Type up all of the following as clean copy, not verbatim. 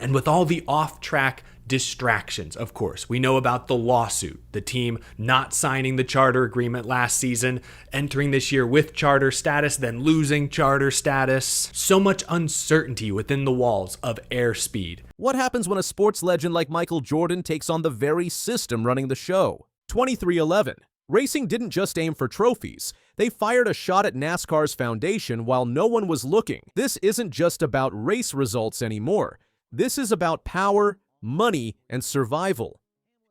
And with all the off-track distractions, of course, we know about the lawsuit, the team not signing the charter agreement last season, entering this year with charter status, then losing charter status. So much uncertainty within the walls of airspeed. What happens when a sports legend like Michael Jordan takes on the very system running the show? 2311. Racing didn't just aim for trophies. They fired a shot at NASCAR's foundation while no one was looking. This isn't just about race results anymore. This is about power, money, and survival.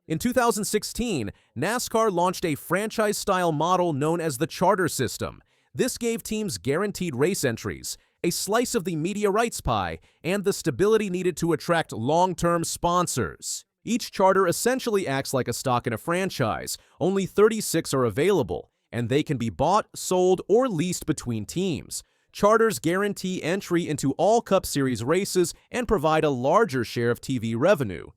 In 2016, NASCAR launched a franchise-style model known as the charter system. This gave teams guaranteed race entries, a slice of the media rights pie, and the stability needed to attract long-term sponsors. Each charter essentially acts like a stock in a franchise. Only 36 are available, and they can be bought, sold, or leased between teams. Charters guarantee entry into all Cup Series races and provide a larger share of TV revenue.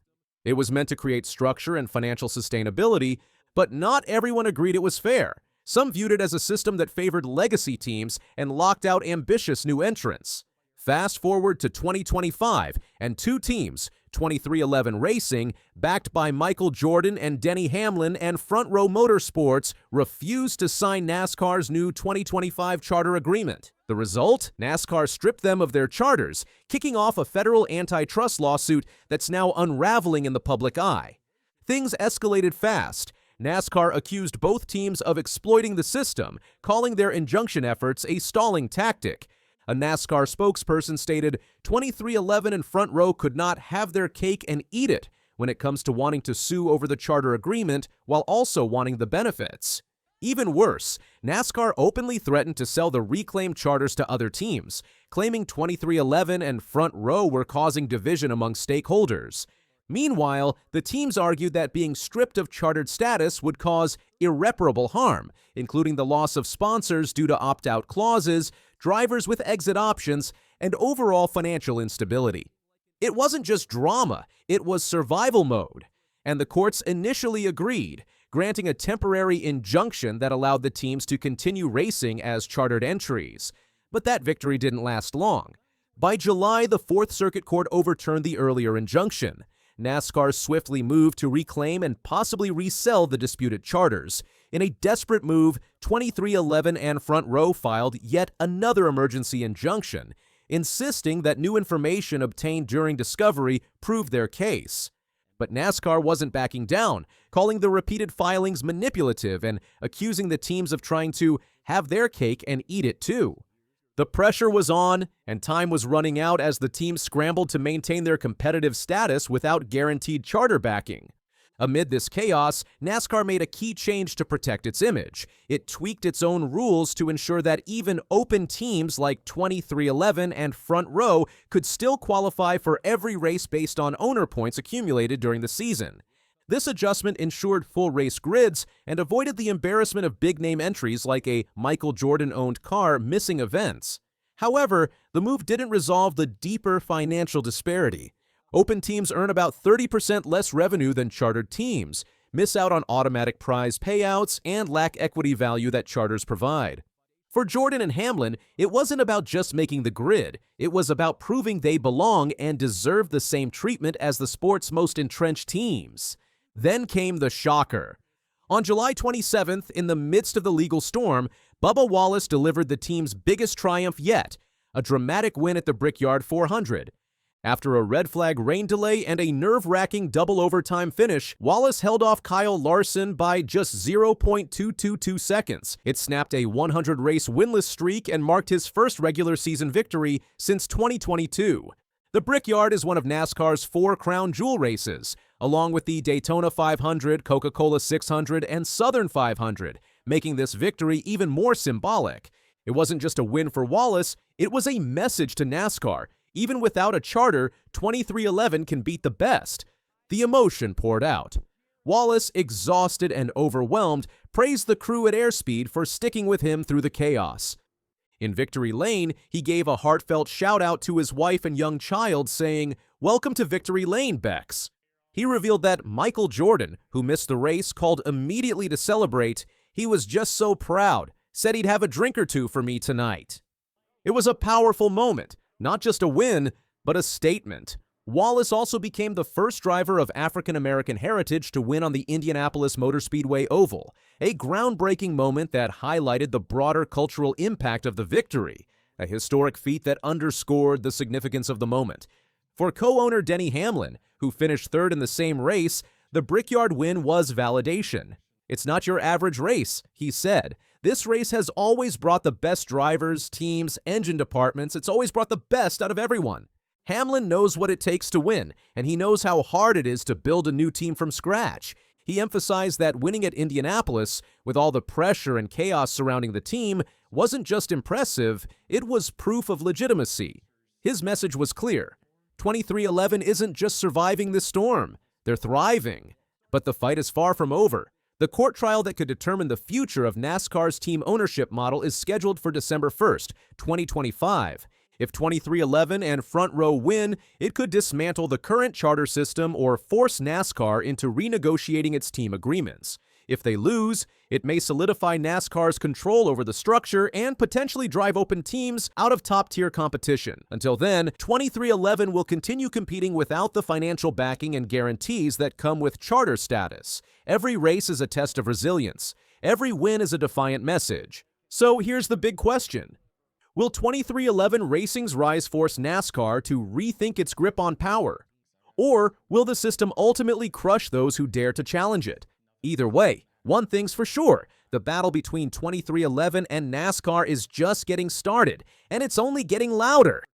It was meant to create structure and financial sustainability, but not everyone agreed it was fair. Some viewed it as a system that favored legacy teams and locked out ambitious new entrants. Fast forward to 2025, and two teams, 2311 Racing, backed by Michael Jordan and Denny Hamlin and Front Row Motorsports, refused to sign NASCAR's new 2025 charter agreement. The result? NASCAR stripped them of their charters, kicking off a federal antitrust lawsuit that's now unraveling in the public eye. Things escalated fast. NASCAR accused both teams of exploiting the system, calling their injunction efforts a stalling tactic. A NASCAR spokesperson stated, 2311 and Front Row could not have their cake and eat it when it comes to wanting to sue over the charter agreement while also wanting the benefits. Even worse, NASCAR openly threatened to sell the reclaimed charters to other teams, claiming 2311 and Front Row were causing division among stakeholders. Meanwhile, the teams argued that being stripped of chartered status would cause irreparable harm, including the loss of sponsors due to opt-out clauses, drivers with exit options, and overall financial instability. It wasn't just drama, it was survival mode. And the courts initially agreed, granting a temporary injunction that allowed the teams to continue racing as chartered entries. But that victory didn't last long. By July, the Fourth Circuit Court overturned the earlier injunction. NASCAR swiftly moved to reclaim and possibly resell the disputed charters. In a desperate move, 2311 and Front Row filed yet another emergency injunction, insisting that new information obtained during discovery proved their case. But NASCAR wasn't backing down, calling the repeated filings manipulative and accusing the teams of trying to have their cake and eat it too. The pressure was on, and time was running out as the teams scrambled to maintain their competitive status without guaranteed charter backing. Amid this chaos, NASCAR made a key change to protect its image. It tweaked its own rules to ensure that even open teams like 2311 and Front Row could still qualify for every race based on owner points accumulated during the season. This adjustment ensured full race grids and avoided the embarrassment of big-name entries like a Michael Jordan-owned car missing events. However, the move didn't resolve the deeper financial disparity. Open teams earn about 30% less revenue than chartered teams, miss out on automatic prize payouts, and lack equity value that charters provide. For Jordan and Hamlin, it wasn't about just making the grid. It was about proving they belong and deserve the same treatment as the sport's most entrenched teams. Then came the shocker. On July 27th, in the midst of the legal storm, Bubba Wallace delivered the team's biggest triumph yet, a dramatic win at the Brickyard 400. After a red flag rain delay and a nerve-wracking double overtime finish, Wallace held off Kyle Larson by just 0.222 seconds. It snapped a 100-race winless streak and marked his first regular season victory since 2022. The Brickyard is one of NASCAR's 4 crown jewel races, along with the Daytona 500, Coca-Cola 600, and Southern 500, making this victory even more symbolic. It wasn't just a win for Wallace, it was a message to NASCAR. Even without a charter, 2311 can beat the best. The emotion poured out. Wallace, exhausted and overwhelmed, praised the crew at airspeed for sticking with him through the chaos. In Victory Lane, he gave a heartfelt shout-out to his wife and young child, saying, "Welcome to Victory Lane, Bex." He revealed that Michael Jordan, who missed the race, called immediately to celebrate. He was just so proud, said he'd have a drink or two for me tonight. It was a powerful moment, not just a win, but a statement. Wallace also became the first driver of African-American heritage to win on the Indianapolis Motor Speedway Oval, a groundbreaking moment that highlighted the broader cultural impact of the victory, a historic feat that underscored the significance of the moment. For co-owner Denny Hamlin, who finished third in the same race, the Brickyard win was validation. "It's not your average race," he said. "This race has always brought the best drivers, teams, engine departments. It's always brought the best out of everyone." Hamlin knows what it takes to win, and he knows how hard it is to build a new team from scratch. He emphasized that winning at Indianapolis, with all the pressure and chaos surrounding the team, wasn't just impressive, it was proof of legitimacy. His message was clear. 2311 isn't just surviving the storm, they're thriving. But the fight is far from over. The court trial that could determine the future of NASCAR's team ownership model is scheduled for December 1st, 2025. If 2311 and Front Row win, it could dismantle the current charter system or force NASCAR into renegotiating its team agreements. If they lose, it may solidify NASCAR's control over the structure and potentially drive open teams out of top-tier competition. Until then, 2311 will continue competing without the financial backing and guarantees that come with charter status. Every race is a test of resilience. Every win is a defiant message. So here's the big question. Will 2311 Racing's rise force NASCAR to rethink its grip on power? Or will the system ultimately crush those who dare to challenge it? Either way, one thing's for sure, the battle between 2311 and NASCAR is just getting started, and it's only getting louder.